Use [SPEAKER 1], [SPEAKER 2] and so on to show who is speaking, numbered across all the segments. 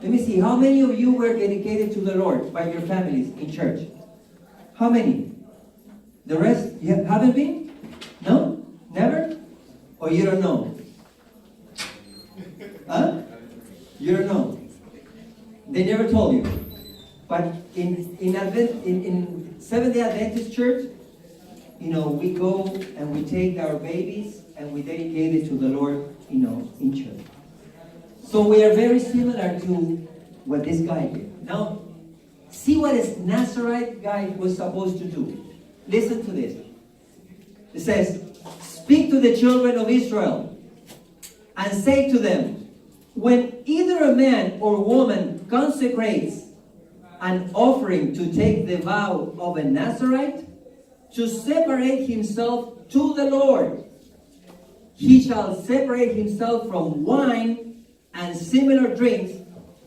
[SPEAKER 1] Let me see, how many of you were dedicated to the Lord by your families in church? How many? The rest, you haven't been? No? Never? Or you don't know? Huh? You don't know. They never told you. But in Seventh-day Adventist Church, we go and we take our babies and we dedicate it to the Lord, in church. So we are very similar to what this guy did. Now, see what this Nazarite guy was supposed to do. Listen to this. It says, speak to the children of Israel and say to them, when either a man or woman consecrates an offering to take the vow of a Nazarite, to separate himself to the Lord, he shall separate himself from wine and similar drinks.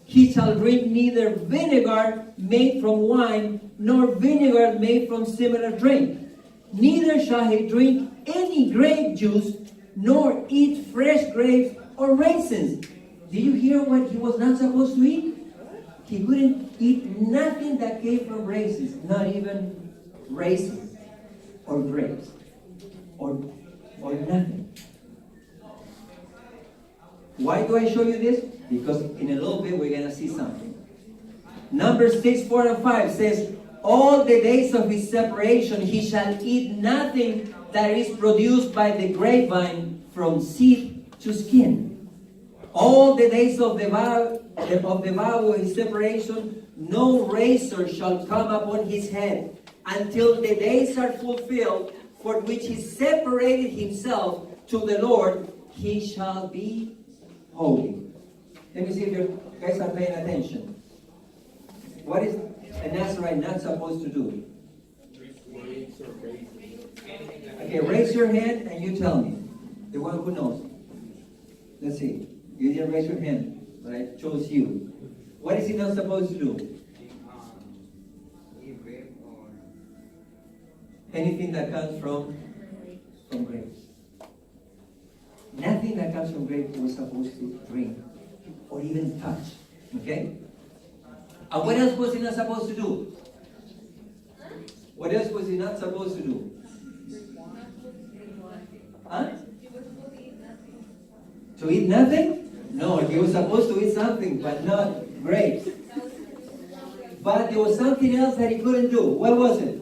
[SPEAKER 1] He shall drink neither vinegar made from wine, nor vinegar made from similar drink. Neither shall he drink any grape juice, nor eat fresh grapes or raisins. Did you hear what he was not supposed to eat? He couldn't eat nothing that came from raisins, not even raisins or grapes or nothing. Why do I show you this? Because in a little bit we're going to see something. Numbers 6, 4, and 5 says, all the days of his separation he shall eat nothing that is produced by the grapevine from seed to skin. All the days of the vow of his separation, no razor shall come upon his head until the days are fulfilled for which he separated himself to the Lord. He shall be holy. Let me see if you guys are paying attention. What is a Nazarite not supposed to do? Okay, raise your hand and you tell me. The one who knows. Let's see. You didn't raise your hand, but I chose you. What is he not supposed to do? Anything that comes from grapes. Nothing that comes from grapes was supposed to drink or even touch. Okay? And what else was he not supposed to do? What else was he not supposed to do? Huh? To eat nothing? No, he was supposed to eat something, but not grapes. But there was something else that he couldn't do. What was it?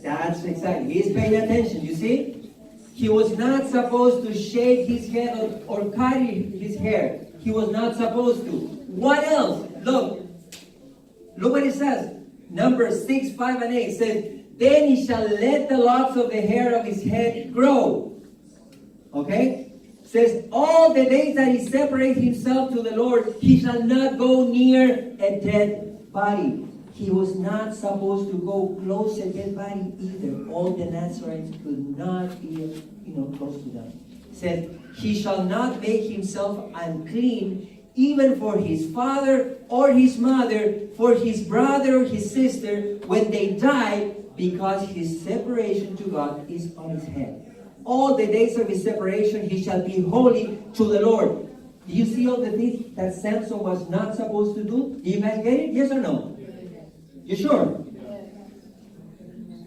[SPEAKER 1] That's exactly. He's paying attention, you see? He was not supposed to shave his head or cut his hair. He was not supposed to. What else? Look what it says. Numbers 6, 5, and 8 says, then he shall let the locks of the hair of his head grow. Okay? Says, all the days that he separates himself to the Lord, he shall not go near a dead body. He was not supposed to go close to a dead body either. All the Nazarites could not be, close to them. Says, he shall not make himself unclean, even for his father or his mother, for his brother or his sister, when they die, because his separation to God is on his head. All the days of his separation he shall be holy to the Lord. Do you see all the things that Samson was not supposed to do? Do you guys get it? Yes or no? You sure?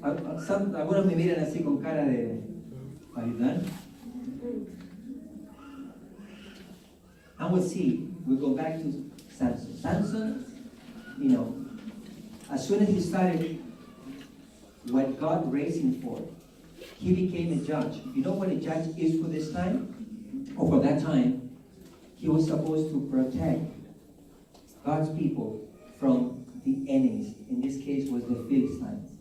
[SPEAKER 1] Algunos me miran así con cara de ayudar. And we'll see. We'll go back to Samson. Samson, as soon as he started what God raised him for, he became a judge. You know what a judge is for this time? Or for that time? He was supposed to protect God's people from the enemies. In this case was the Philistines.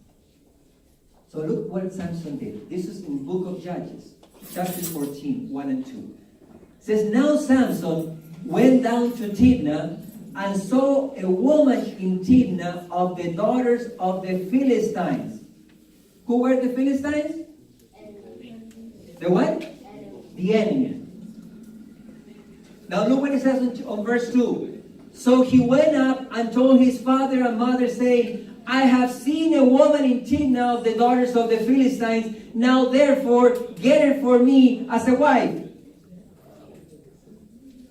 [SPEAKER 1] So look what Samson did. This is in the book of Judges, chapter 14, 1 and 2. It says, now Samson went down to Timnah and saw a woman in Timnah of the daughters of the Philistines. Who were the Philistines? The what? The enemy. Now look what it says on verse 2. So he went up and told his father and mother, saying, I have seen a woman in Timnah of the daughters of the Philistines. Now therefore get her for me as a wife.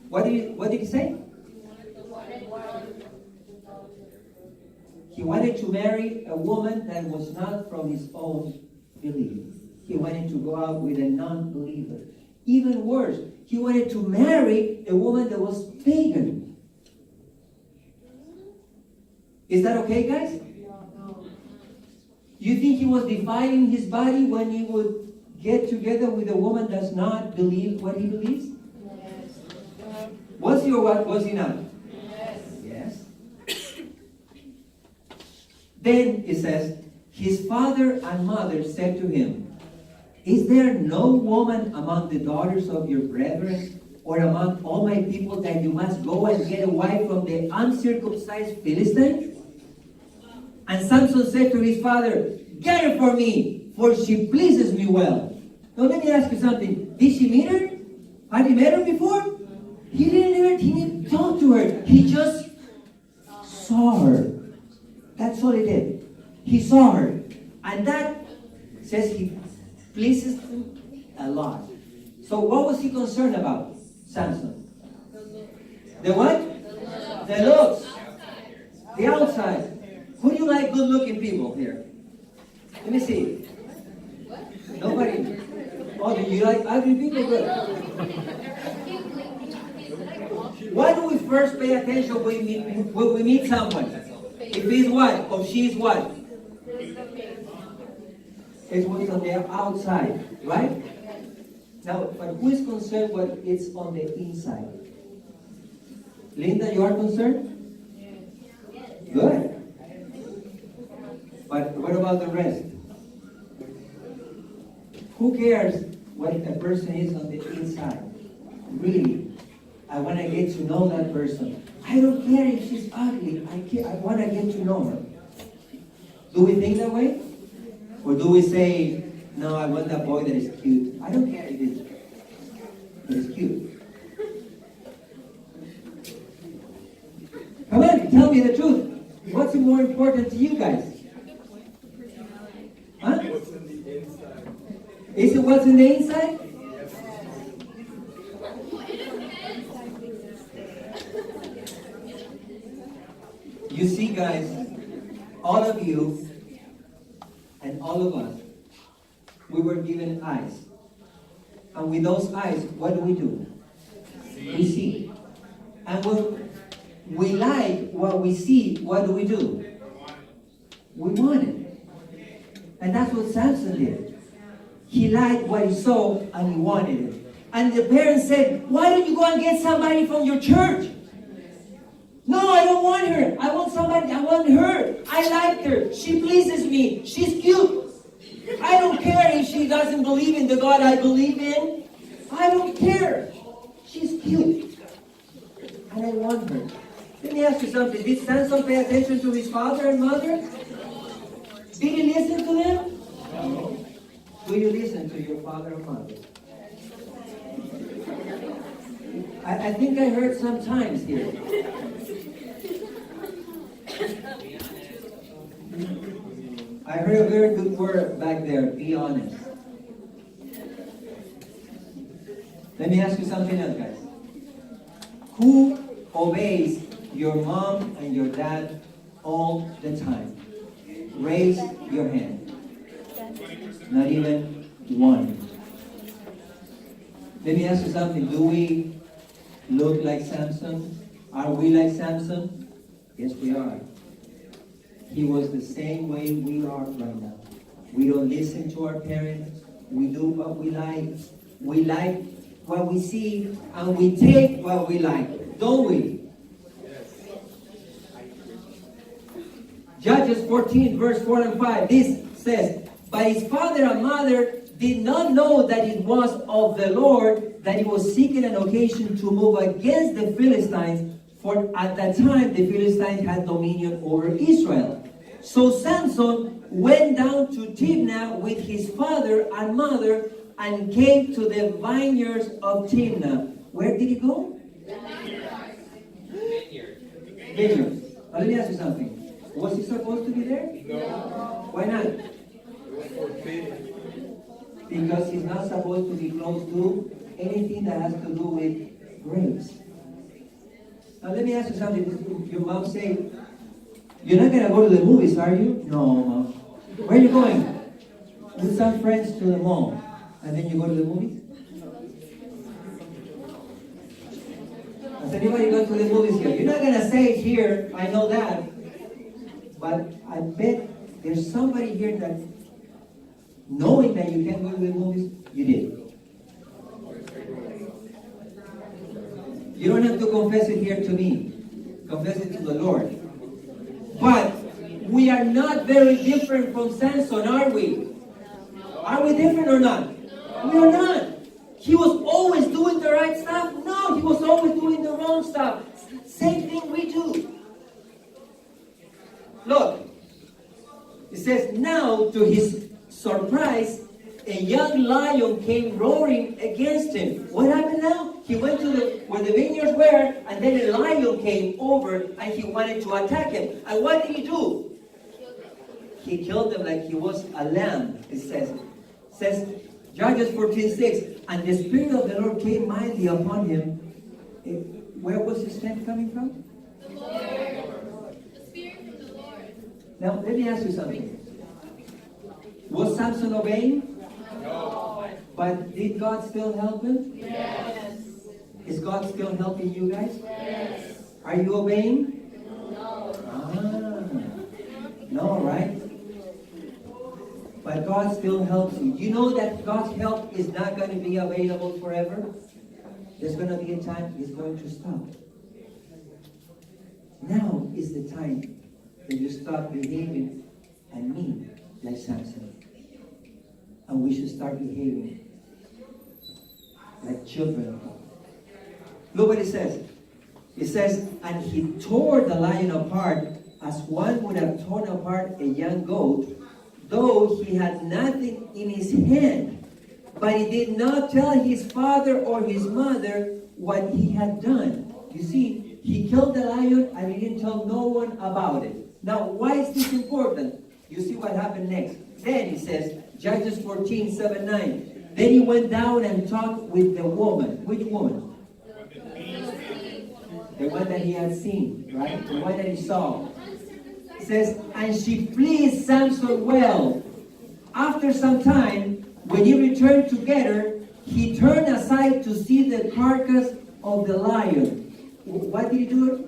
[SPEAKER 1] What did he say? He wanted to marry a woman that was not from his own belief. He wanted to go out with a non-believer. Even worse, he wanted to marry a woman that was pagan. Is that okay, guys?
[SPEAKER 2] No.
[SPEAKER 1] You think he was defiling his body when he would get together with a woman that does not believe what he believes?
[SPEAKER 2] Yes.
[SPEAKER 1] Was he or what? Was he not?
[SPEAKER 2] Yes.
[SPEAKER 1] Yes. Then it says, his father and mother said to him, is there no woman among the daughters of your brethren or among all my people that you must go and get a wife from the uncircumcised Philistines? And Samson said to his father, get her for me, for she pleases me well. Now let me ask you something. Did she meet her? Had he met her before? He didn't talk to her. He just saw her. That's all he did. He saw her. And that says he pleases him a lot. So what was he concerned about, Samson? The what? The looks. The outside. Who do you like good-looking people here? Let me see. Nobody. Oh, do you like ugly people? Good. Why do we first pay attention when we meet someone? If he's what? Or she's what? It's what's on the outside, right? Now, but who is concerned what is on the inside? Linda, you are concerned? Good. But what about the rest? Who cares what a person is on the inside? Really, I want to get to know that person. I don't care if she's ugly. I want to get to know her. Do we think that way? Or do we say, no, I want that boy that is cute. I don't care if it's cute. Come on, tell me the truth. What's more important to you guys? Huh?
[SPEAKER 3] What's in the inside?
[SPEAKER 1] Is it what's in the inside? You see, guys, all of you and all of us, we were given eyes. And with those eyes, what do? We see. And when we like what we see, what do? We want it. And that's what Samson did. He liked what he saw and he wanted it. And the parents said, why don't you go and get somebody from your church? No, I don't want her. I want somebody, I want her. I like her. She pleases me. She's cute. I don't care if she doesn't believe in the God I believe in. I don't care. She's cute. And I want her. Let me ask you something. Did Samson pay attention to his father and mother? Did he listen to them? No. Do you listen to your father and mother? I think I heard sometimes here. I heard a very good word back there, be honest. Let me ask you something else, guys. Who obeys your mom and your dad all the time? Raise your hand. Not even one. Let me ask you something. Do we look like Samson? Are we like Samson? Yes, we are. He was the same way we are right now. We don't listen to our parents. We do what we like. We like what we see, and we take what we like. Don't we? Judges 14, verse 4 and 5. This says, but his father and mother did not know that it was of the Lord that he was seeking an occasion to move against the Philistines, for at that time the Philistines had dominion over Israel. So Samson went down to Timnah with his father and mother and came to the vineyards of Timnah. Where did he go? Vineyards. Now let me ask you something. Was he supposed to be there?
[SPEAKER 3] No.
[SPEAKER 1] Why not?
[SPEAKER 3] It was forbidden.
[SPEAKER 1] Because he's not supposed to be close to anything that has to do with grapes. Now let me ask you something. Your mom say, You're not gonna go to the movies, are you? No, Mom. Where are you going? With some friends to the mall. And then you go to the movies? Has anybody gone to the movies here? You're not gonna say it here, I know that. But I bet there's somebody here that, knowing that you can't go to the movies, you did. You don't have to confess it here to me. Confess it to the Lord. But we are not very different from Samson, are we? Are we different or not? We are not. He was always doing the right stuff? No, he was always doing the wrong stuff. Same thing we do. Look, it says, now to his surprise, a young lion came roaring against him. What happened now? He went to where the vineyards were, and then a lion came over and he wanted to attack him. And what did he do? He killed him like he was a lamb, it says. It says, Judges 14:6, and the Spirit of the Lord came mightily upon him. Where was his strength coming from?
[SPEAKER 4] The Lord. The Spirit from the Lord.
[SPEAKER 1] Now, let me ask you something. Was Samson obeying?
[SPEAKER 3] No.
[SPEAKER 1] But did God still help him?
[SPEAKER 2] Yes.
[SPEAKER 1] Is God still helping you guys?
[SPEAKER 2] Yes.
[SPEAKER 1] Are you obeying?
[SPEAKER 2] No.
[SPEAKER 1] No, right? But God still helps you. You know that God's help is not going to be available forever? There's going to be a time it's going to stop. Now is the time that you stop behaving and me like Samson. And we should start behaving like children of God. Look what it says. It says, and he tore the lion apart as one would have torn apart a young goat, though he had nothing in his hand. But he did not tell his father or his mother what he had done. You see, he killed the lion and he didn't tell no one about it. Now, why is this important? You see what happened next. Then he says, Judges 14:7-9. Then he went down and talked with the woman. Which woman? The one that he had seen, right? The one that he saw. It says, and she pleased Samson well. After some time, when he returned together, he turned aside to see the carcass of the lion. What did he do?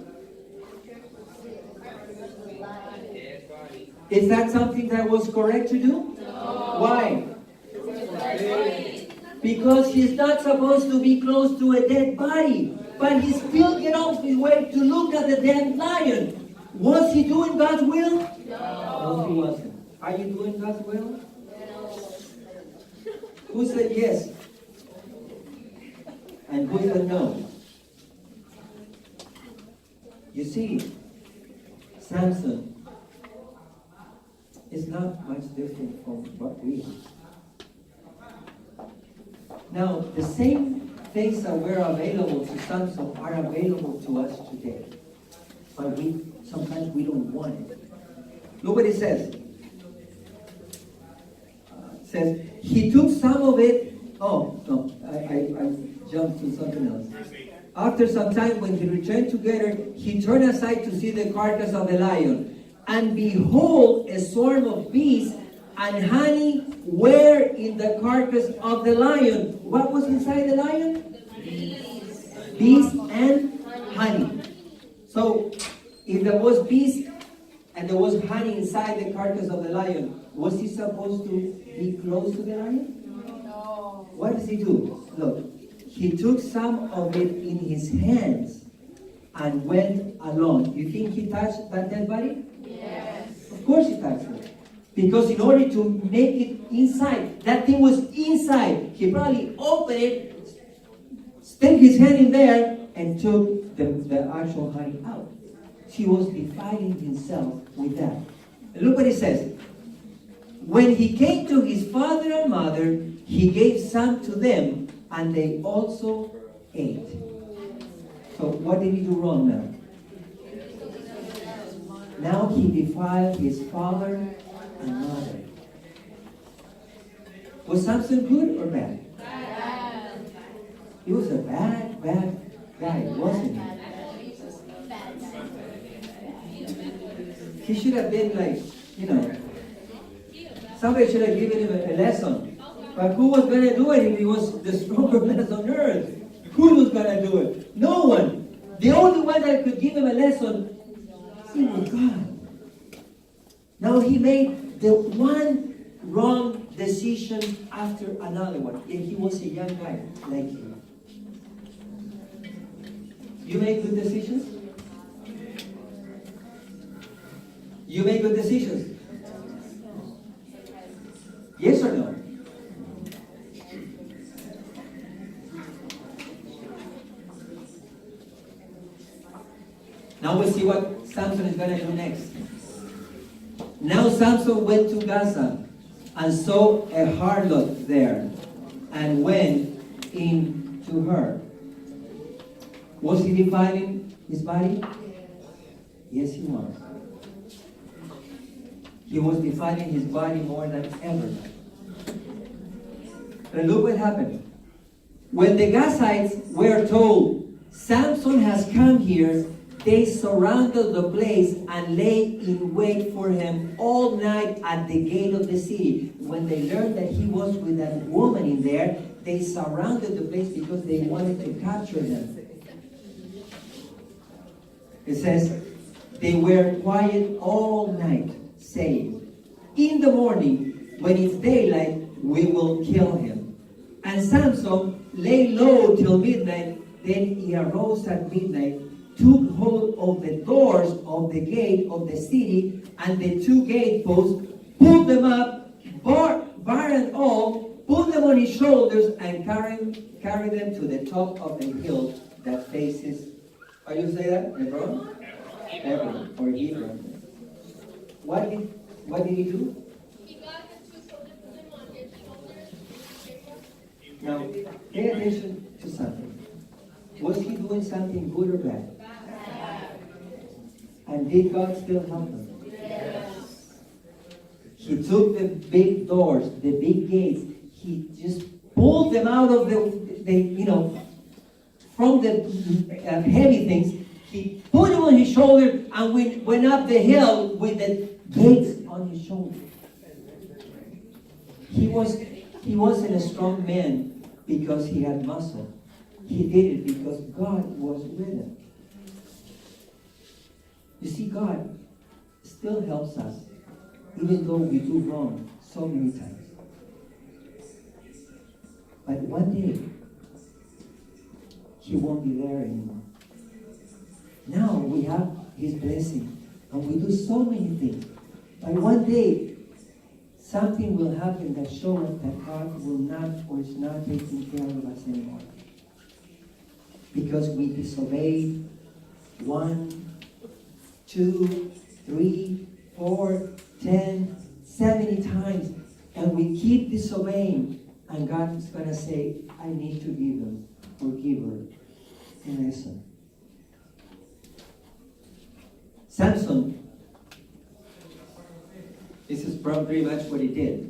[SPEAKER 1] Is that something that was correct to do?
[SPEAKER 2] No.
[SPEAKER 1] Why? Because he's not supposed to be close to a dead body. But he still get off his way to look at the dead lion. Was he doing God's will? No, he wasn't. Are you doing God's will?
[SPEAKER 2] No.
[SPEAKER 1] Who said yes? And who said no? You see, Samson is not much different from what we are. Now, the same things that were available to Samson are available to us today. But sometimes we don't want it. Look what it says. It says, he took some of it. Oh, no, I jumped to something else. After some time, when he returned together, he turned aside to see the carcass of the lion. And behold, a swarm of bees and honey were in the carcass of the lion. What was inside the lion? Bees and honey. So, if there was bees and there was honey inside the carcass of the lion, was he supposed to be close to the lion?
[SPEAKER 2] No.
[SPEAKER 1] What does he do? Look, he took some of it in his hands and went along. You think he touched that dead body?
[SPEAKER 2] Yes.
[SPEAKER 1] Of course he touched it. Because in order to make it inside, that thing was inside. He probably opened it, stuck his hand in there, and took the actual honey out. He was defiling himself with that. And look what it says. When he came to his father and mother, he gave some to them, and they also ate. So what did he do wrong now? Now he defiled his father and mother. Was Samson good or bad?
[SPEAKER 2] Bad.
[SPEAKER 1] He was a bad guy, wasn't he? He should have been like, somebody should have given him a lesson. But who was going to do it if he was the stronger man on earth? Who was going to do it? No one. The only one that could give him a lesson, he was God. Now he made the one wrong decision after another one. And he was a young guy like you. You make good decisions? You make good decisions? Yes or no? Now we'll see what Samson is going to do next. Now Samson went to Gaza and saw a harlot there and went in to her. Was he defiling his body? Yes, he was. He was defiling his body more than ever. And look what happened. When the Gazites were told, Samson has come here, they surrounded the place and lay in wait for him all night at the gate of the city. When they learned that he was with a woman in there, they surrounded the place because they wanted to capture him. It says, they were quiet all night, saying, in the morning, when it's daylight, we will kill him. And Samson lay low till midnight. Then he arose at midnight, took hold of the doors of the gate of the city and the two gateposts, pulled them up, bar and all, put them on his shoulders, and carried them to the top of the hill that faces. How you say that, Hebron? Hebron or Hebron. What did he do?
[SPEAKER 4] He got the two soldiers, put them on his shoulders.
[SPEAKER 1] Now, pay attention to something. Was he doing something good or bad? And did God still help him?
[SPEAKER 2] Yes.
[SPEAKER 1] He took the big doors, the big gates. He just pulled them out of from the heavy things. He put them on his shoulder and went up the hill with the gates on his shoulder. He wasn't a strong man because he had muscle. He did it because God was with him. You see, God still helps us, even though we do wrong so many times. But one day, He won't be there anymore. Now we have His blessing, and we do so many things. But one day, something will happen that shows us that God will not or is not taking care of us anymore. Because we disobeyed 1, 2, 3, 4, 10, 70 times. And we keep disobeying. And God is going to say, I need to give him or give her a lesson. Samson, this is pretty much what he did,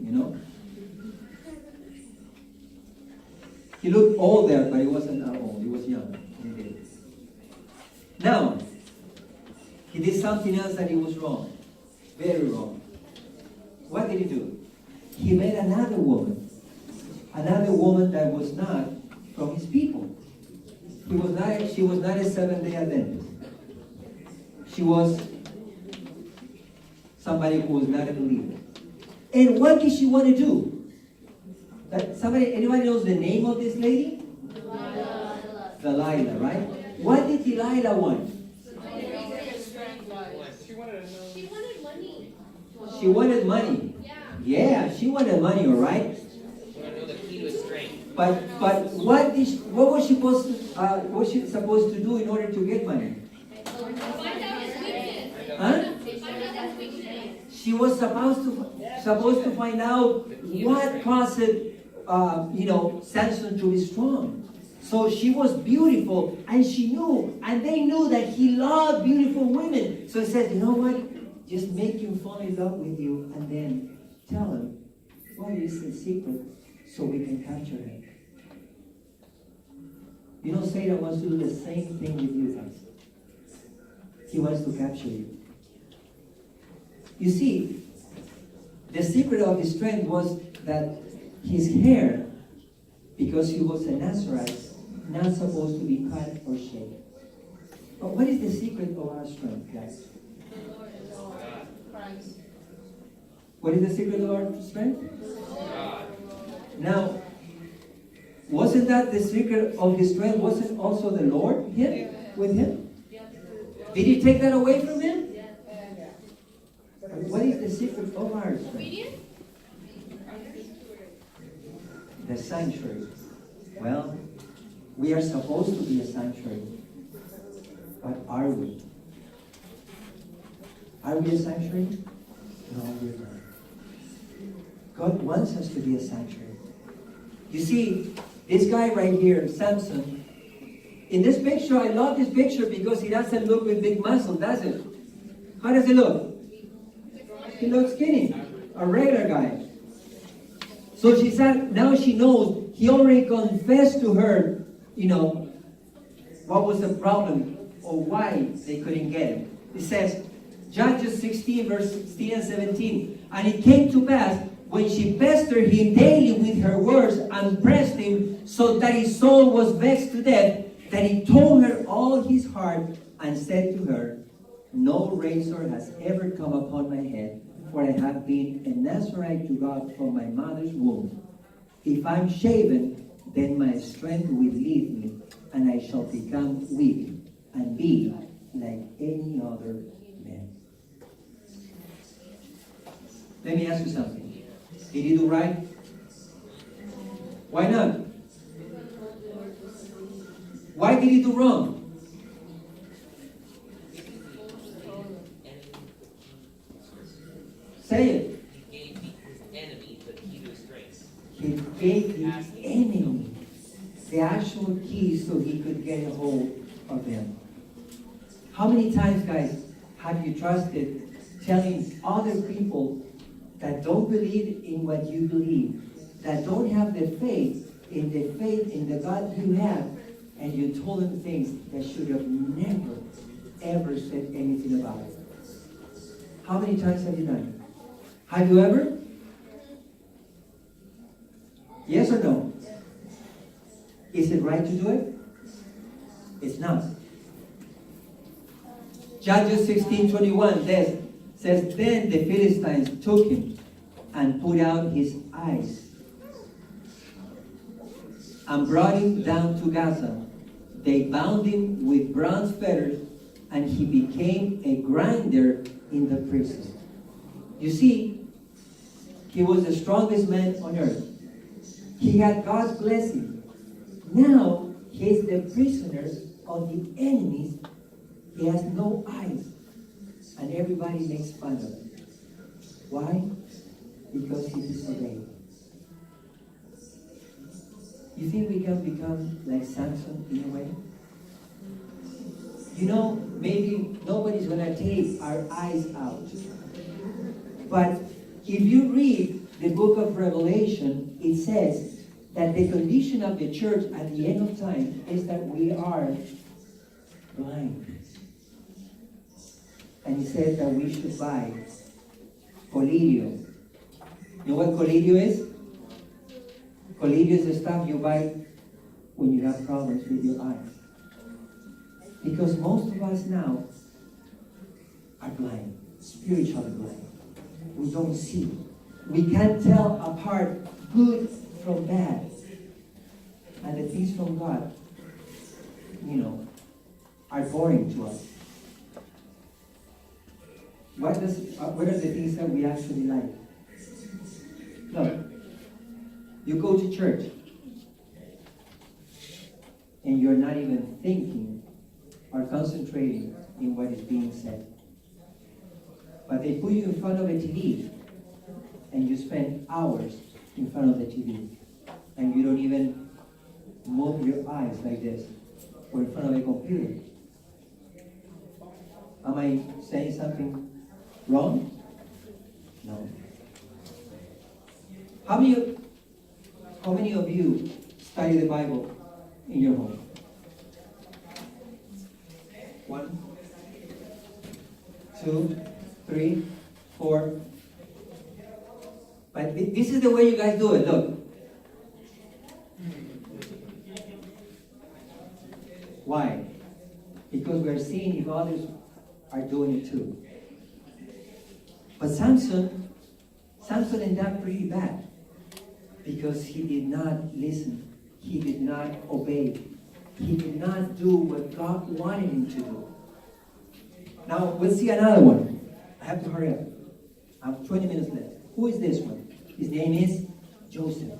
[SPEAKER 1] He looked old there, but he wasn't that old. He was young. He did it. Now, he did something else that he was wrong. Very wrong. What did he do? He met another woman. Another woman that was not from his people. She was not a Seventh-day Adventist. She was somebody who was not a believer. And what did she want to do? Anybody knows the name of this lady? Delilah, right? What did Delilah want?
[SPEAKER 4] She wanted money.
[SPEAKER 1] She wanted money. Yeah, she wanted money, all right? But what was she supposed to do in order to get money?
[SPEAKER 4] Find out his weakness.
[SPEAKER 1] Huh?
[SPEAKER 4] Find out his weakness.
[SPEAKER 1] She was supposed to find out what caused Samson to be strong. So she was beautiful, and she knew, and they knew that he loved beautiful women. So he said, you know what? Just make him fall in love with you, and then tell him what is the secret so we can capture him. Satan wants to do the same thing with you guys. He wants to capture you. You see, the secret of his strength was that his hair, because he was a Nazarite, not supposed to be cut or shaved. But what is the secret of our strength, guys?
[SPEAKER 2] Christ.
[SPEAKER 1] What is the secret of our strength? Now, wasn't that the secret of his strength? Wasn't also the Lord here with him? Did he take that away from him? But what is the secret of our strength? The sanctuary. Well, we are supposed to be a sanctuary. But are we? Are we a sanctuary? No, we're not. God wants us to be a sanctuary. You see, this guy right here, Samson, in this picture, I love this picture because he doesn't look with big muscle, does it? How does he look? He looks skinny, a regular guy. So she said, now she knows, he already confessed to her, what was the problem or why they couldn't get him. It says, Judges 16, verse 16 and 17. And it came to pass, when she pestered him daily with her words and pressed him so that his soul was vexed to death, that he told her all his heart and said to her, no razor has ever come upon my head, for I have been a Nazarite to God from my mother's womb. If I'm shaven, then my strength will leave me, and I shall become weak and be like any other man. Let me ask you something. Did he do right? Why not? Why did he do wrong? Say it.
[SPEAKER 5] He gave his enemy the key to his strength.
[SPEAKER 1] He gave his enemy the actual key so he could get a hold of them. How many times, guys, have you trusted telling other people that don't believe in what you believe, that don't have the faith in the God you have, and you told them things that should have never, ever said anything about it? How many times have you done it? Have you ever? Yes or no? Is it right to do it? It's not. Judges 16:21 says, then the Philistines took him and put out his eyes and brought him down to Gaza. They bound him with bronze fetters, and he became a grinder in the prison. You see, he was the strongest man on earth. He had God's blessing. Now, he's the prisoner of the enemies. He has no eyes. And everybody makes fun of him. Why? Because he disobeyed. You think we can become like Samson in a way? Maybe nobody's going to take our eyes out. But if you read the book of Revelation, it says that the condition of the church at the end of time is that we are blind. And he said that we should buy colirio. You know what colirio is? Colirio is the stuff you buy when you have problems with your eyes. Because most of us now are blind, spiritually blind. We don't see. We can't tell apart good from bad. And the things from God, are boring to us. What are the things that we actually like? Look, you go to church and you're not even thinking or concentrating in what is being said. But they put you in front of a TV and you spend hours in front of the TV and you don't even move your eyes like this or in front of a computer. Am I saying something wrong? No. How many of you study the Bible in your home? 1, 2, 3, for. But this is the way you guys do it. Look. Why? Because we're seeing if others are doing it too. But Samson ended up pretty bad because he did not listen. He did not obey. He did not do what God wanted him to do. Now, we'll see another one. I have to hurry up. I have 20 minutes left. Who is this one? His name is Joseph.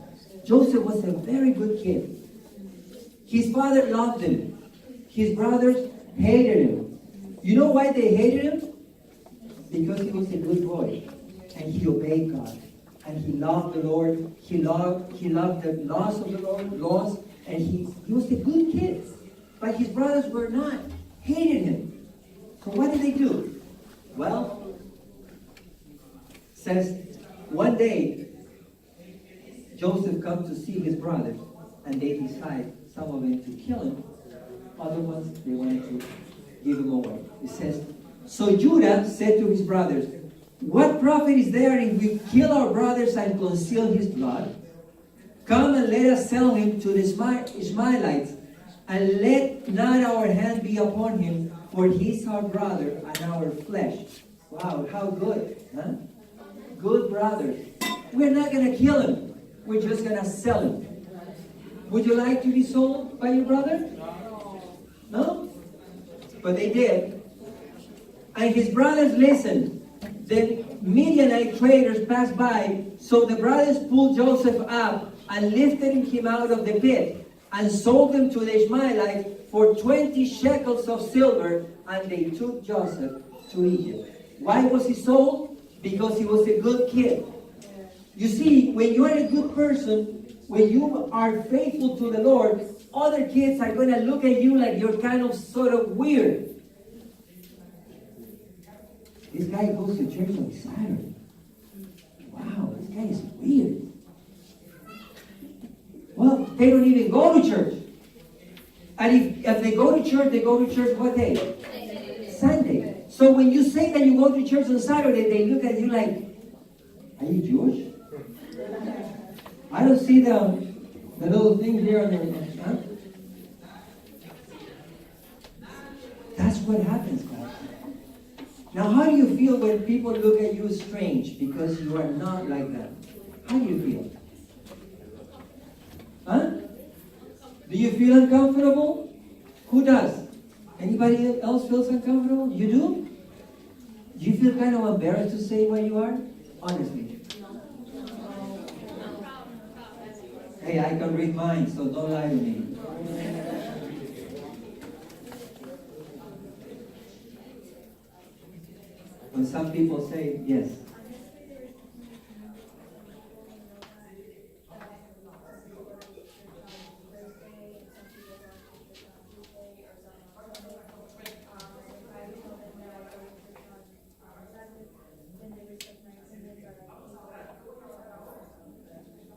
[SPEAKER 1] Joseph was a very good kid. His father loved him. His brothers hated him. You know why they hated him? Because he was a good boy. And he obeyed God. And he loved the Lord. He loved the laws of the Lord, and he was a good kid. But his brothers were not, hated him. So what did they do? Well, says one day Joseph comes to see his brothers, and they decide, some of them to kill him, other ones they wanted to give him away. It says, so Judah said to his brothers, what profit is there if we kill our brothers and conceal his blood? Come and let us sell him to the Ishmaelites, and let not our hand be upon him, for he is our brother and our flesh. Wow, how good, huh? Good brothers. We're not going to kill him. We're just going to sell him. Would you like to be sold by your brother? No? But they did. And his brothers listened. The Midianite traders passed by, so the brothers pulled Joseph up and lifted him out of the pit and sold him to the Ishmaelites for 20 shekels of silver, and they took Joseph to Egypt. Why was he sold? Because he was a good kid. You see, when you are a good person, when you are faithful to the Lord, other kids are going to look at you like you're kind of sort of weird. This guy goes to church on Saturday. Wow, this guy is weird. Well, they don't even go to church. And if they go to church what day? Sunday. So when you say that you go to church on Saturday, they look at you like, are you Jewish? I don't see the little thing here on the... Huh? That's what happens, guys. Now, how do you feel when people look at you strange because you are not like them? How do you feel? Huh? Do you feel uncomfortable? Who does? Anybody else feels uncomfortable? You do? Do you feel kind of embarrassed to say where you are? Honestly. Hey, I can read minds, so don't lie to me. When some people say yes.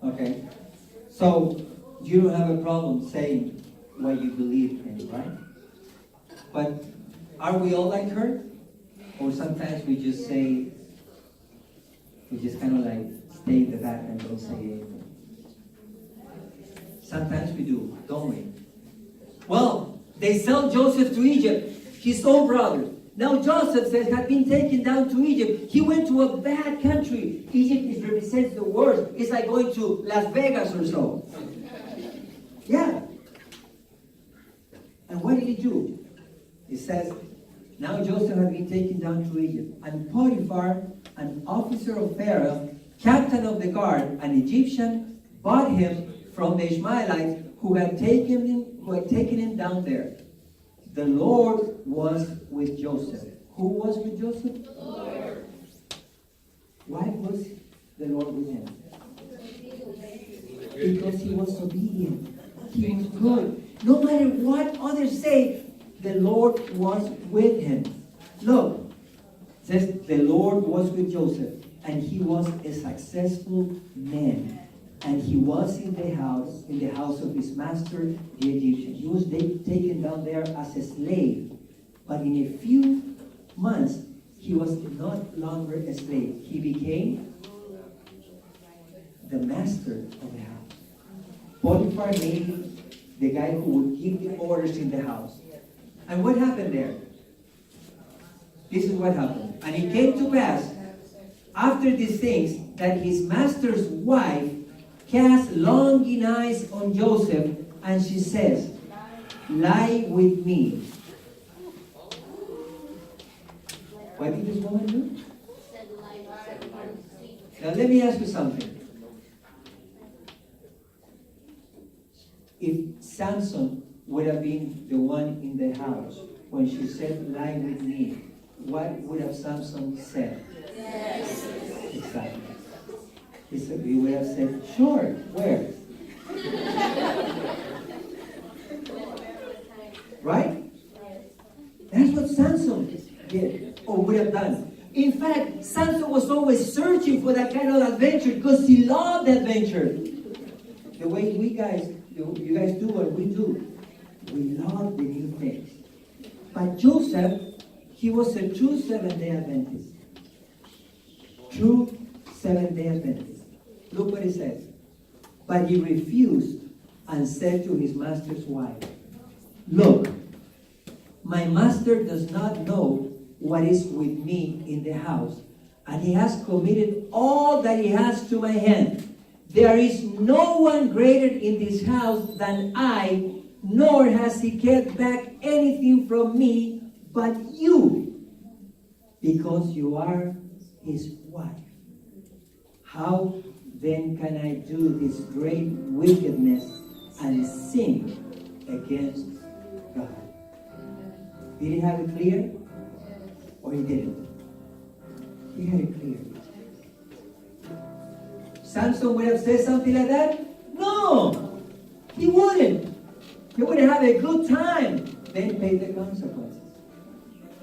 [SPEAKER 1] Okay. So you don't have a problem saying what you believe in, right? But are we all like her? Or sometimes we just say, we just kind of like stay in the back and don't say anything. Sometimes we do, don't we? Well, they sell Joseph to Egypt, his own brother. Now Joseph says had been taken down to Egypt. He went to a bad country. Egypt represents the worst. It's like going to Las Vegas or so. Yeah. And what did he do? It says, now Joseph had been taken down to Egypt, and Potiphar, an officer of Pharaoh, captain of the guard, an Egyptian, bought him from the Ishmaelites who had taken him down there. The Lord was with Joseph. Who was with Joseph? The Lord. Why was the Lord with him? Because he was obedient. He was good. No matter what others say, the Lord was with him. Look, it says the Lord was with Joseph, and he was a successful man. And he was in the house of his master, the Egyptian. He was taken down there as a slave. But in a few months, he was not longer a slave. He became the master of the house. Potiphar made him the guy who would give the orders in the house. And what happened there? This is what happened. And it came to pass, after these things, that his master's wife cast longing eyes on Joseph, and she says, lie with me. What did this woman do? Now let me ask you something. If Samson would have been the one in the house when she said, lie with me, what would have Samson said?
[SPEAKER 2] Yes.
[SPEAKER 1] Exactly. He would have said, sure, where? Right? That's what Samson did or would have done. In fact, Samson was always searching for that kind of adventure because he loved adventure. The way you guys do what we do. We love the new things. But Joseph, he was a true Seventh-day Adventist. True Seventh-day Adventist. Look what it says. But he refused and said to his master's wife, look, my master does not know what is with me in the house, and he has committed all that he has to my hand. There is no one greater in this house than I, nor has he kept back anything from me but you, because you are his wife. How then can I do this great wickedness and sin against God? Did he have it clear? Or he didn't? He had it clear. Samson would have said something like that? No! He wouldn't. He would have a good time, then pay the consequences.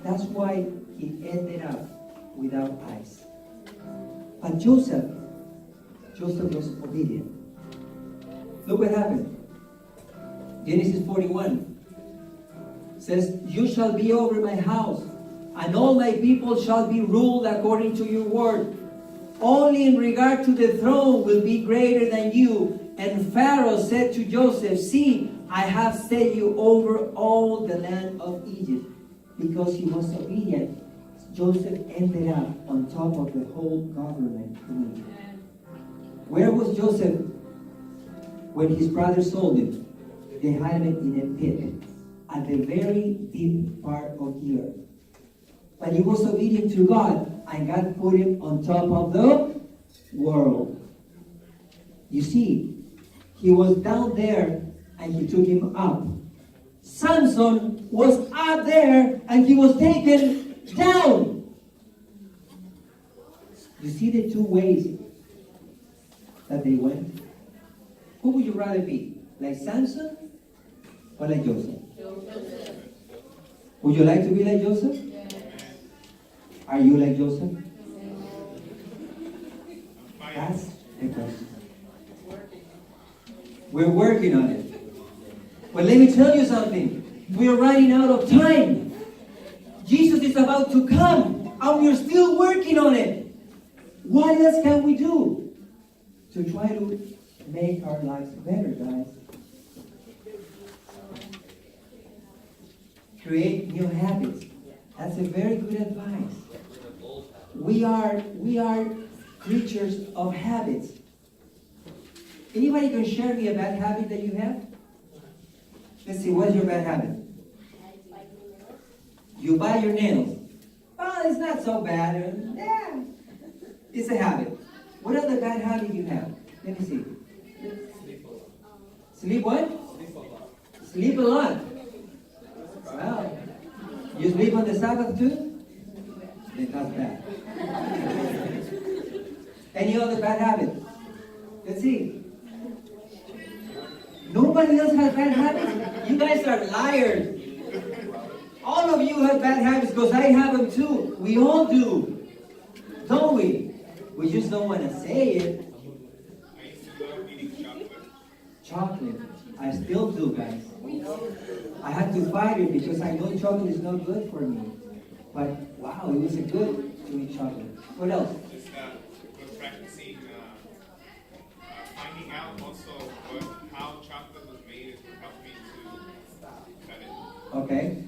[SPEAKER 1] That's why he ended up without eyes. But Joseph was obedient. Look what happened. Genesis 41 says, you shall be over my house, and all my people shall be ruled according to your word. Only in regard to the throne will be greater than you. And Pharaoh said to Joseph, see, I have set you over all the land of Egypt. Because he was obedient, Joseph ended up on top of the whole government in Egypt. Where was Joseph when his brothers sold him? They had him in a pit at the very deep part of the earth. But he was obedient to God, and God put him on top of the world. You see, he was down there, and he took him up. Samson was up there, and he was taken down. You see the two ways that they went? Who would you rather be? Like Samson or like Joseph?
[SPEAKER 2] Joseph.
[SPEAKER 1] Would you like to be like Joseph?
[SPEAKER 2] Yes.
[SPEAKER 1] Are you like Joseph? That's the question. We're working on it. But let me tell you something. We're running out of time. Jesus is about to come, and we're still working on it. What else can we do to try to make our lives better, guys? Create new habits. That's a very good advice. We are creatures of habits. Anybody can share me a bad habit that you have? Let's see, what's your bad habit? You buy your nails. Oh, it's not so bad. Yeah, it's a habit. What other bad habit you have? Let me see. Sleep what? Sleep a lot. Well, you sleep on the Sabbath too? Then that's bad. Any other bad habit? Let's see. Nobody else has bad habits? You guys are liars. All of you have bad habits because I have them too. We all do. Don't we? We just don't want to say it.
[SPEAKER 3] I used to love eating chocolate.
[SPEAKER 1] Chocolate. I still do, guys. I have to fight it because I know chocolate is not good for me. But wow, it was a good to eat chocolate. What else?
[SPEAKER 3] Just we're practicing finding out also how chocolate was made is what helped me to cut it.
[SPEAKER 1] Okay.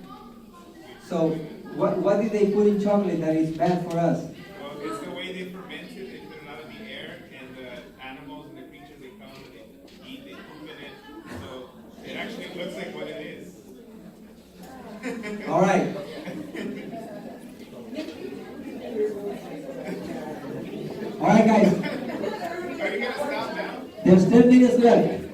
[SPEAKER 1] So what did they put in chocolate that is bad for us?
[SPEAKER 3] Well, it's the way they ferment it. They put it out of the air, and the animals and the creatures they come and they eat, they poop in it. So it actually looks like what it is.
[SPEAKER 1] All right. All right, guys.
[SPEAKER 3] Are you gonna stop now?
[SPEAKER 1] There's 10 minutes left.